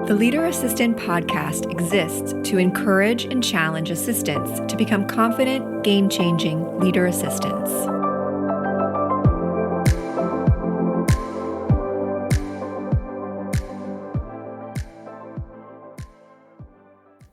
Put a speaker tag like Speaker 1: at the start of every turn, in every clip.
Speaker 1: The Leader Assistant podcast exists to encourage and challenge assistants to become confident, game-changing leader assistants.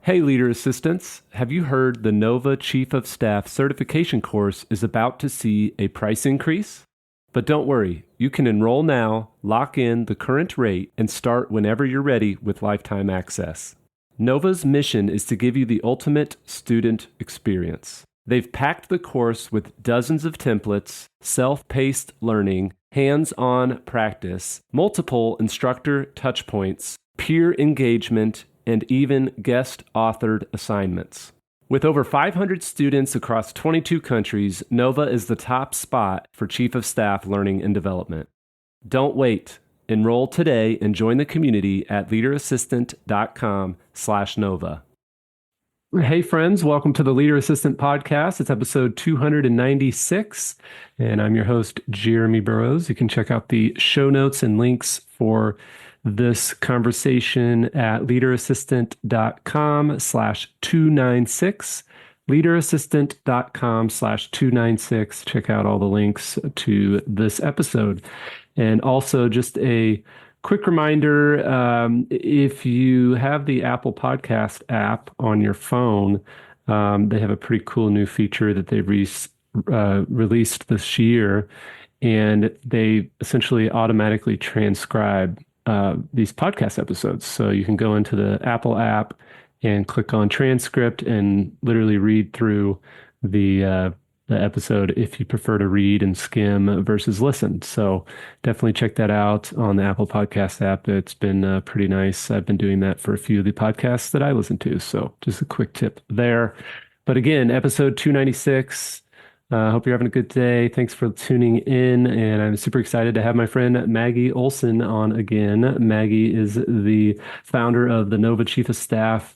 Speaker 2: Hey Leader Assistants, have you heard the Nova Chief of Staff certification course is about to see a price increase? But don't worry, you can enroll now, lock in the current rate, and start whenever you're ready with lifetime access. Nova's mission is to give you the ultimate student experience. They've packed the course with dozens of templates, self-paced learning, hands-on practice, multiple instructor touchpoints, peer engagement, and even guest-authored assignments. With over 500 students across 22 countries, Nova is the top spot for Chief of Staff learning and development. Don't wait. Enroll today and join the community at leaderassistant.com/Nova. Hey friends, welcome to the Leader Assistant Podcast. It's episode 296, and I'm your host, Jeremy Burrows. You can check out the show notes and links for this conversation at leaderassistant.com/296, leaderassistant.com/296. Check out all the links to this episode. And also just a quick reminder, if you have the Apple Podcast app on your phone, they have a pretty cool new feature that they've released this year, and they essentially automatically transcribe these podcast episodes. So you can go into the Apple app and click on transcript and literally read through the episode if you prefer to read and skim versus listen. So definitely check that out on the Apple Podcast app. It's been pretty nice. I've been doing that for a few of the podcasts that I listen to. So just a quick tip there. But again, episode 296. Hope you're having a good day. Thanks for tuning in. And I'm super excited to have my friend Maggie Olson on again. Maggie is the founder of the Nova Chief of Staff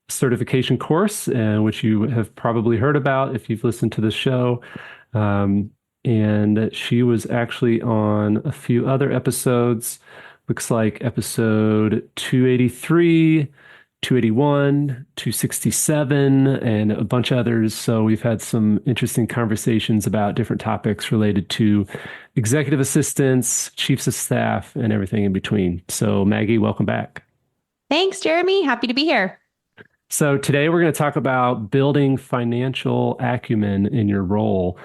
Speaker 2: certification course, which you have probably heard about if you've listened to the show. And she was actually on a few other episodes. Looks like episode 283, 281, 267, and a bunch of others. So we've had some interesting conversations about different topics related to executive assistants, chiefs of staff, and everything in between. So Maggie, welcome back.
Speaker 3: Thanks, Jeremy. Happy to be here.
Speaker 2: So today we're going to talk about building financial acumen in your role.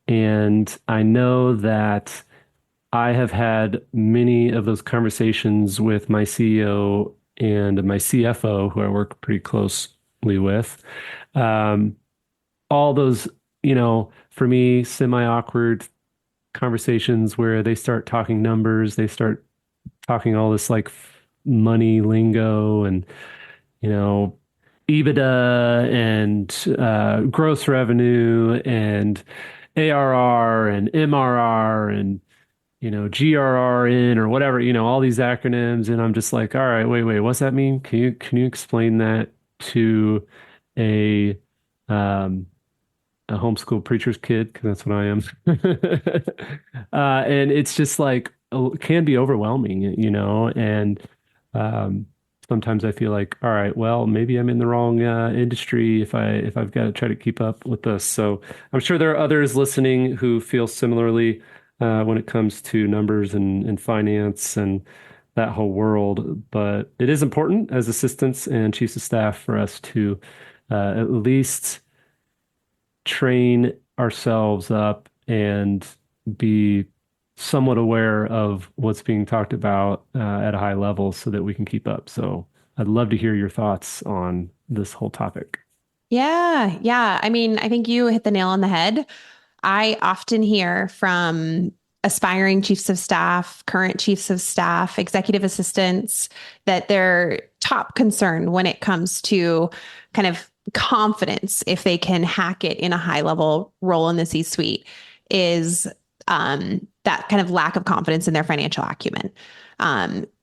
Speaker 2: And I know that I have had many of those conversations with my CEO and my CFO, who I work pretty closely with. All those, for me, semi-awkward conversations where they start talking numbers, they start talking all this like money lingo and, EBITDA and gross revenue and ARR and MRR and GRRN or whatever, all these acronyms. And I'm just like, all right, wait, what's that mean? Can you explain that to a homeschool preacher's kid? Because that's what I am. And it's just like, can be overwhelming, and sometimes I feel like, all right, well, maybe I'm in the wrong industry if I've got to try to keep up with this. So I'm sure there are others listening who feel similarly when it comes to numbers and finance and that whole world. But it is important as assistants and chiefs of staff for us to at least train ourselves up and be somewhat aware of what's being talked about at a high level so that we can keep up. So I'd love to hear your thoughts on this whole topic.
Speaker 3: Yeah. I mean, I think you hit the nail on the head. I often hear from aspiring chiefs of staff, current chiefs of staff, executive assistants, that their top concern when it comes to kind of confidence, if they can hack it in a high level role in the C-suite, is that kind of lack of confidence in their financial acumen.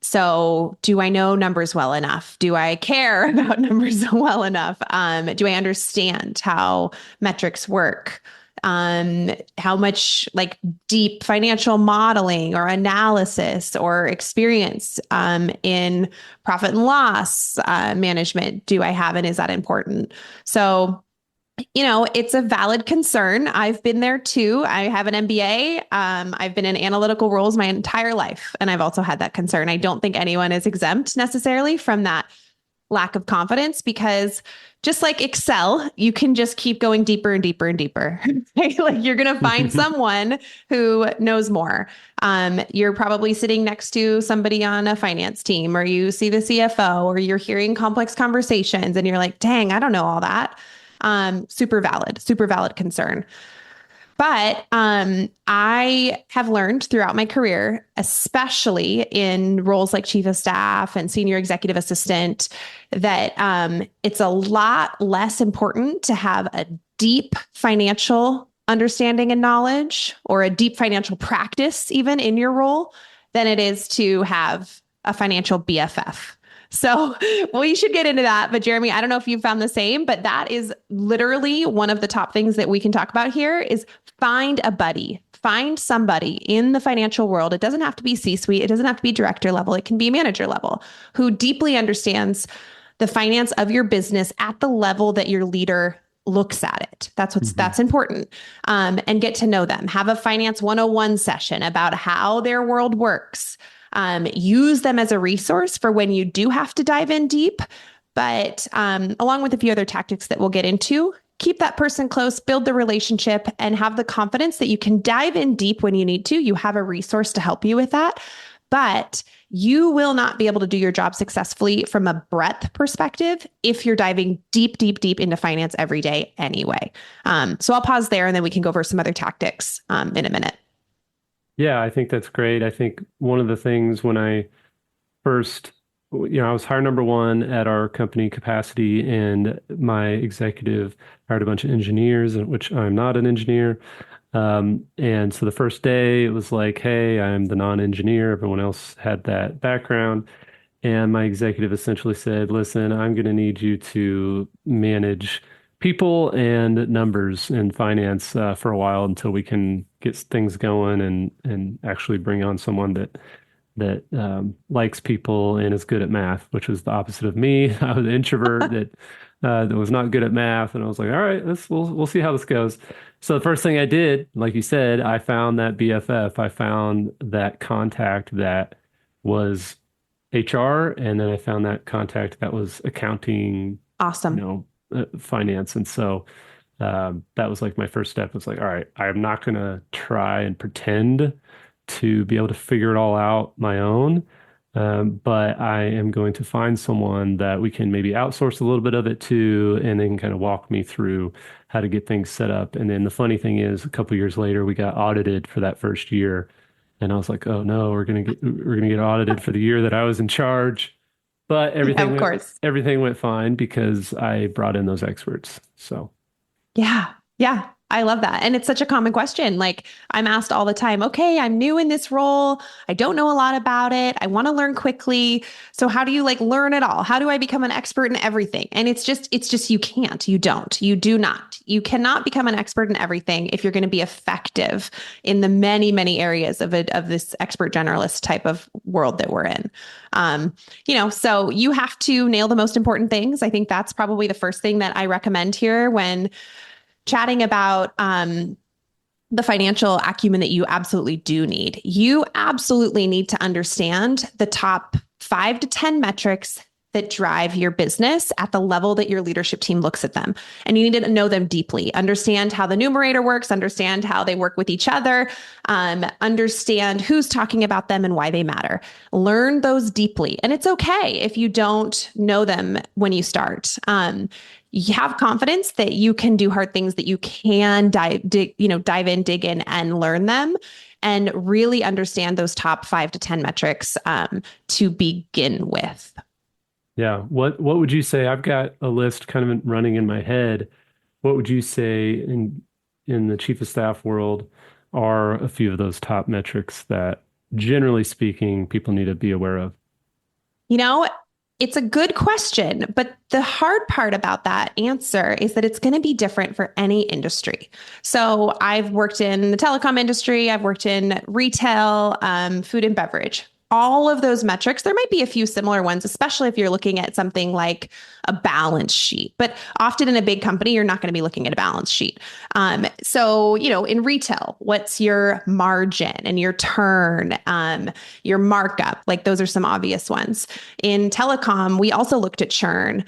Speaker 3: So do I know numbers well enough? Do I care about numbers well enough? Do I understand how metrics work? how much like deep financial modeling or analysis or experience in profit and loss management do I have, and is that important? So, it's a valid concern. I've been there too. I have an MBA. I've been in analytical roles my entire life, and I've also had that concern. I don't think anyone is exempt necessarily from that lack of confidence, because just like Excel, you can just keep going deeper and deeper and deeper. Right? Like you're going to find someone who knows more. You're probably sitting next to somebody on a finance team, or you see the CFO, or you're hearing complex conversations and you're like, dang, I don't know all that. Super valid concern. But I have learned throughout my career, especially in roles like chief of staff and senior executive assistant, that it's a lot less important to have a deep financial understanding and knowledge, or a deep financial practice even in your role, than it is to have a financial BFF. So we should get into that. But Jeremy, I don't know if you found the same, but that is literally one of the top things that we can talk about here is find a buddy, find somebody in the financial world. It doesn't have to be C-suite. It doesn't have to be director level. It can be manager level, who deeply understands the finance of your business at the level that your leader looks at it. That's important. And get to know them. Have a finance 101 session about how their world works. Use them as a resource for when you do have to dive in deep, but along with a few other tactics that we'll get into, keep that person close, build the relationship, and have the confidence that you can dive in deep when you need to. You have a resource to help you with that, but you will not be able to do your job successfully from a breadth perspective if you're diving deep, deep, deep into finance every day anyway. So I'll pause there and then we can go over some other tactics in a minute.
Speaker 2: Yeah, I think that's great. I think one of the things when I first, I was hire number one at our company Capacity, and my executive hired a bunch of engineers, which I'm not an engineer. And so the first day it was like, hey, I'm the non-engineer. Everyone else had that background. And my executive essentially said, listen, I'm going to need you to manage people and numbers and finance for a while until we can get things going and actually bring on someone that likes people and is good at math, which was the opposite of me. I was an introvert that was not good at math, and I was like, all right, we'll see how this goes. So the first thing I did, like you said, I found that BFF. I found that contact that was HR, and then I found that contact that was accounting.
Speaker 3: Awesome.
Speaker 2: Finance. And so that was like my first step. It's like, all right, I'm not going to try and pretend to be able to figure it all out my own. But I am going to find someone that we can maybe outsource a little bit of it to, and they can kind of walk me through how to get things set up. And then the funny thing is, a couple of years later, we got audited for that first year. And I was like, oh no, we're gonna get audited for the year that I was in charge. But everything went fine because I brought in those experts. So,
Speaker 3: yeah, I love that. And it's such a common question. Like I'm asked all the time, okay, I'm new in this role. I don't know a lot about it. I want to learn quickly. So how do you learn it all? How do I become an expert in everything? And it's just, you can't, you do not. You cannot become an expert in everything if you're going to be effective in the many, many areas of this expert generalist type of world that we're in. So you have to nail the most important things. I think that's probably the first thing that I recommend here when chatting about the financial acumen that you absolutely do need. You absolutely need to understand the top 5 to 10 metrics that drive your business at the level that your leadership team looks at them. And you need to know them deeply, understand how the numerator works, understand how they work with each other, understand who's talking about them and why they matter. Learn those deeply. And it's okay if you don't know them when you start. You have confidence that you can do hard things, that you can dive in, dig in and learn them and really understand those top 5 to 10 metrics to begin with.
Speaker 2: Yeah. What would you say? I've got a list kind of running in my head. What would you say in the chief of staff world are a few of those top metrics that, generally speaking, people need to be aware of?
Speaker 3: It's a good question, but the hard part about that answer is that it's going to be different for any industry. So I've worked in the telecom industry, I've worked in retail, food and beverage. All of those metrics, there might be a few similar ones, especially if you're looking at something like a balance sheet. But often in a big company, you're not going to be looking at a balance sheet. So, in retail, what's your margin and your turn, your markup? Like those are some obvious ones. In telecom, we also looked at churn.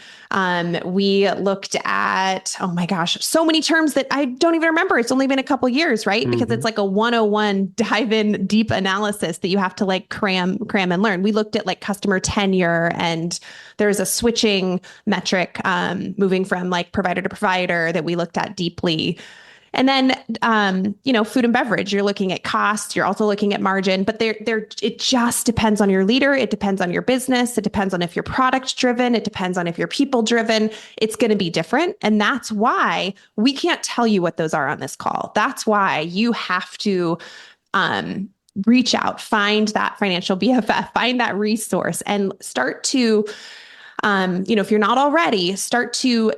Speaker 3: We looked at, oh my gosh, so many terms that I don't even remember. It's only been a couple years, right? Because it's like a 101 dive in deep analysis that you have to like cram and learn. We looked at like customer tenure, and there's a switching metric moving from like provider to provider that we looked at deeply. And then, food and beverage, you're looking at cost, you're also looking at margin, but it just depends on your leader. It depends on your business. It depends on if you're product driven. It depends on if you're people driven. It's going to be different. And that's why we can't tell you what those are on this call. That's why you have to, reach out, find that financial BFF, find that resource, and start to, if you're not already, start to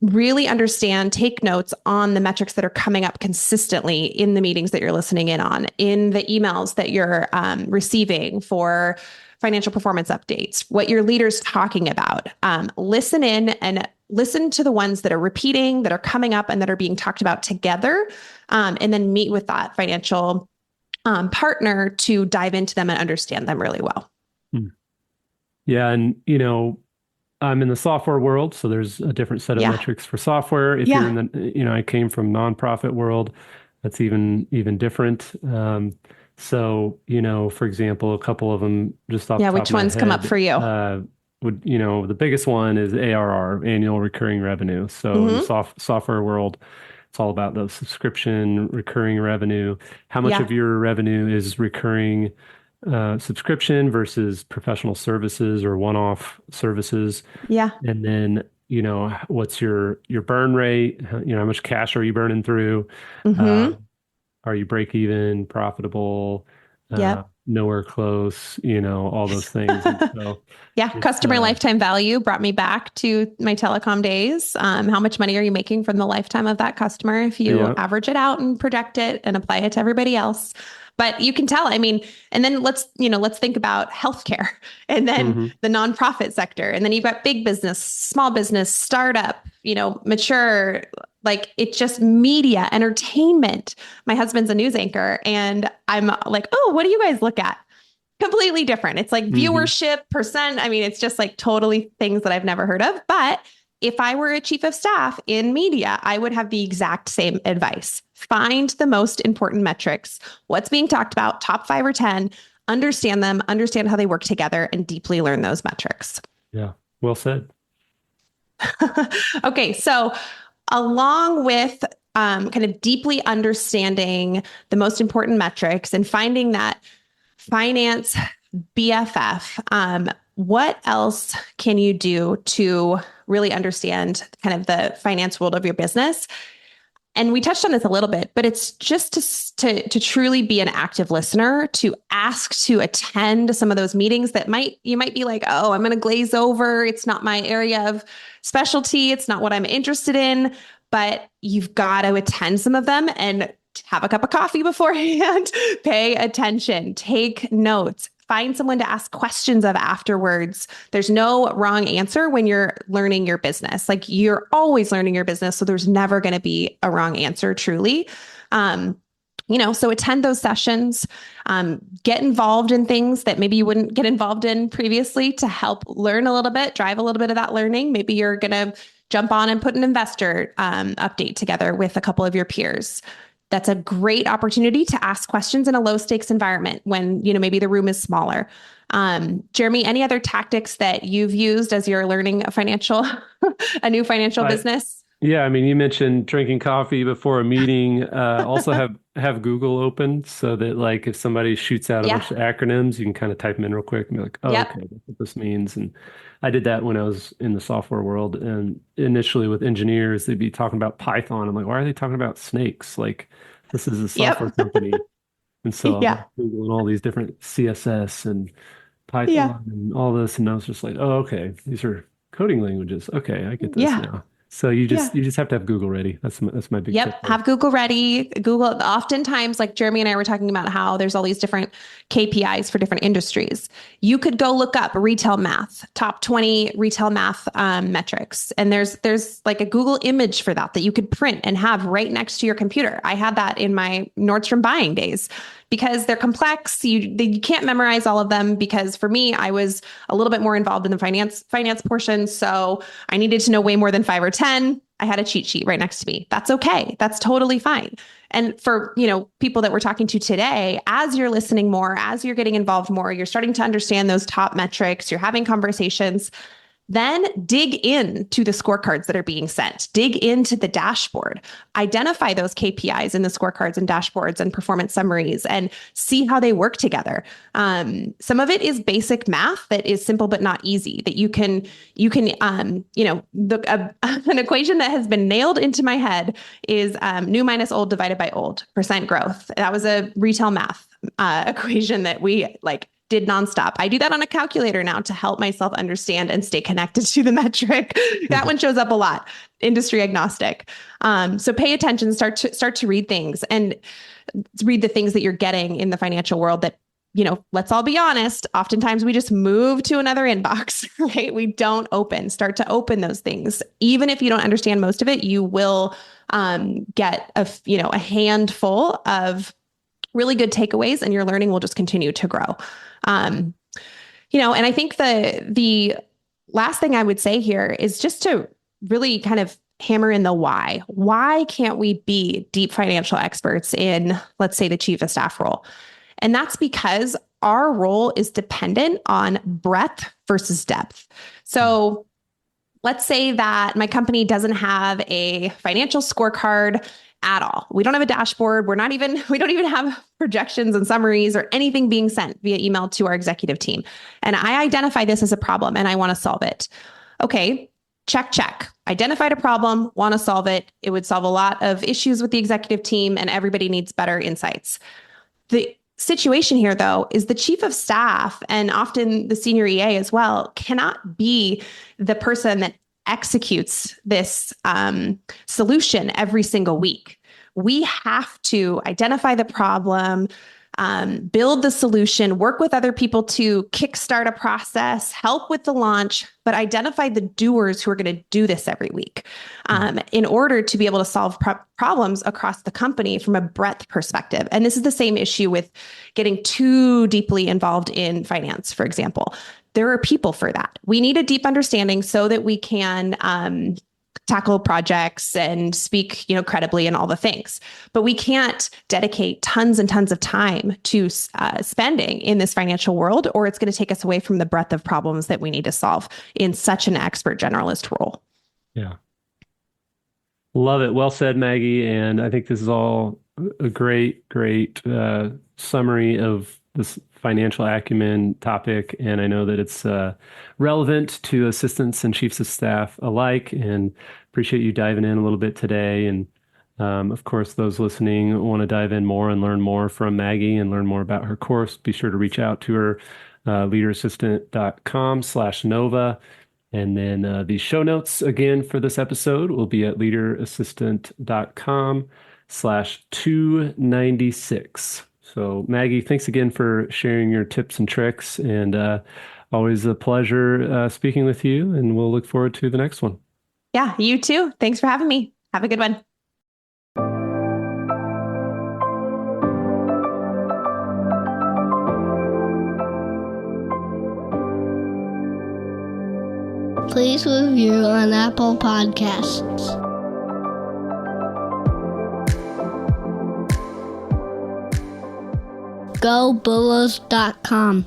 Speaker 3: really understand, take notes on the metrics that are coming up consistently in the meetings that you're listening in on, in the emails that you're receiving for financial performance updates, what your leader's talking about. Listen in and listen to the ones that are repeating, that are coming up, and that are being talked about together, and then meet with that financial partner to dive into them and understand them really well.
Speaker 2: Yeah. And, I'm in the software world, so there's a different set of metrics for software. If you're in the, I came from nonprofit world, that's even different. So, for example, a couple of them just off the top
Speaker 3: which
Speaker 2: of my
Speaker 3: ones
Speaker 2: head,
Speaker 3: come up for you?
Speaker 2: The biggest one is ARR, annual recurring revenue. So in the software world, it's all about the subscription, recurring revenue. How much of your revenue is recurring subscription versus professional services or one-off services?
Speaker 3: Yeah.
Speaker 2: And then, what's your burn rate? How much cash are you burning through? Are you break even, profitable? Nowhere close, all those things. And so
Speaker 3: customer lifetime value brought me back to my telecom days. How much money are you making from the lifetime of that customer if you average it out and project it and apply it to everybody else? But you can tell, and then let's think about healthcare, and then the nonprofit sector. And then you've got big business, small business, startup, mature, like it's just media, entertainment. My husband's a news anchor, and I'm like, oh, what do you guys look at? Completely different. It's like viewership, percent. It's just like totally things that I've never heard of. But if I were a chief of staff in media, I would have the exact same advice. Find the most important metrics, what's being talked about, top 5 or 10, understand them, understand how they work together, and deeply learn those metrics.
Speaker 2: Yeah, well said.
Speaker 3: Okay, so along with kind of deeply understanding the most important metrics and finding that finance BFF, what else can you do to really understand kind of the finance world of your business? And we touched on this a little bit, but it's just to truly be an active listener, to ask to attend some of those meetings that you might be like, oh, I'm going to glaze over. It's not my area of specialty. It's not what I'm interested in, but you've got to attend some of them and have a cup of coffee beforehand, pay attention, take notes. Find someone to ask questions of afterwards. There's no wrong answer when you're learning your business. Like you're always learning your business. So there's never going to be a wrong answer truly. So attend those sessions, get involved in things that maybe you wouldn't get involved in previously to help learn a little bit, drive a little bit of that learning. Maybe you're going to jump on and put an investor update together with a couple of your peers. That's a great opportunity to ask questions in a low stakes environment when, maybe the room is smaller. Jeremy, any other tactics that you've used as you're learning a new financial business?
Speaker 2: Yeah. You mentioned drinking coffee before a meeting, also have Google open so that like if somebody shoots out a bunch of acronyms, you can kind of type them in real quick and be like, oh, okay, that's what this means. And I did that when I was in the software world. And initially with engineers, they'd be talking about Python. I'm like, why are they talking about snakes? Like this is a software company. And so I'm Googling all these different CSS and
Speaker 3: Yeah.
Speaker 2: Python and all this. And I was just like, oh, okay, these are coding languages. Okay, I get this
Speaker 3: Yeah.
Speaker 2: now. So
Speaker 3: Yeah.
Speaker 2: you just have to have Google ready. That's my big tip
Speaker 3: Yep.
Speaker 2: there.
Speaker 3: Have Google ready. Google, oftentimes, like Jeremy and I were talking about how there's all these different KPIs for different industries. You could go look up retail math, top 20 retail math metrics. And there's like a Google image for that you could print and have right next to your computer. I had that in my Nordstrom buying days because they're complex. You can't memorize all of them because for me, I was a little bit more involved in the finance portion. So I needed to know way more than 5 or 10. I had a cheat sheet right next to me. That's okay. That's totally fine. And for, people that we're talking to today, as you're listening more, as you're getting involved more, you're starting to understand those top metrics, you're having conversations, then dig into the scorecards that are being sent, dig into the dashboard, identify those KPIs in the scorecards and dashboards and performance summaries and see how they work together. Some of it is basic math that is simple, but not easy that you can, an equation that has been nailed into my head is new minus old divided by old % growth. That was a retail math equation that we did nonstop. I do that on a calculator now to help myself understand and stay connected to the metric. That one shows up a lot, industry agnostic. So pay attention, start to read things and read the things that you're getting in the financial world that, let's all be honest, oftentimes we just move to another inbox, right? We don't start to open those things. Even if you don't understand most of it, you will get a handful of really good takeaways and your learning will just continue to grow. And I think the last thing I would say here is just to really kind of hammer in the why. Why can't we be deep financial experts in, let's say, the chief of staff role? And that's because our role is dependent on breadth versus depth. So let's say that my company doesn't have a financial scorecard at all. We don't have a dashboard. We don't even have projections and summaries or anything being sent via email to our executive team. And I identify this as a problem and I want to solve it. Okay, check. Identified a problem, want to solve it. It would solve a lot of issues with the executive team and everybody needs better insights. The situation here, though, is the chief of staff and often the senior EA as well cannot be the person that executes this solution every single week. We have to identify the problem, build the solution, work with other people to kickstart a process, help with the launch, but identify the doers who are going to do this every week in order to be able to solve problems across the company from a breadth perspective. And this is the same issue with getting too deeply involved in finance, for example. There are people for that. We need a deep understanding so that we can tackle projects and speak, credibly and all the things. But we can't dedicate tons and tons of time to spending in this financial world, or it's going to take us away from the breadth of problems that we need to solve in such an expert generalist role.
Speaker 2: Yeah. Love it. Well said, Maggie. And I think this is all a great summary of this financial acumen topic. And I know that it's relevant to assistants and chiefs of staff alike, and appreciate you diving in a little bit today. And of course, those listening want to dive in more and learn more from Maggie and learn more about her course. Be sure to reach out to her, leaderassistant.com/Nova. And then the show notes again for this episode will be at leaderassistant.com/296. So Maggie, thanks again for sharing your tips and tricks, and always a pleasure speaking with you, and we'll look forward to the next one.
Speaker 3: Yeah, you too. Thanks for having me. Have a good one.
Speaker 4: Please review on Apple Podcasts. GoBulls.com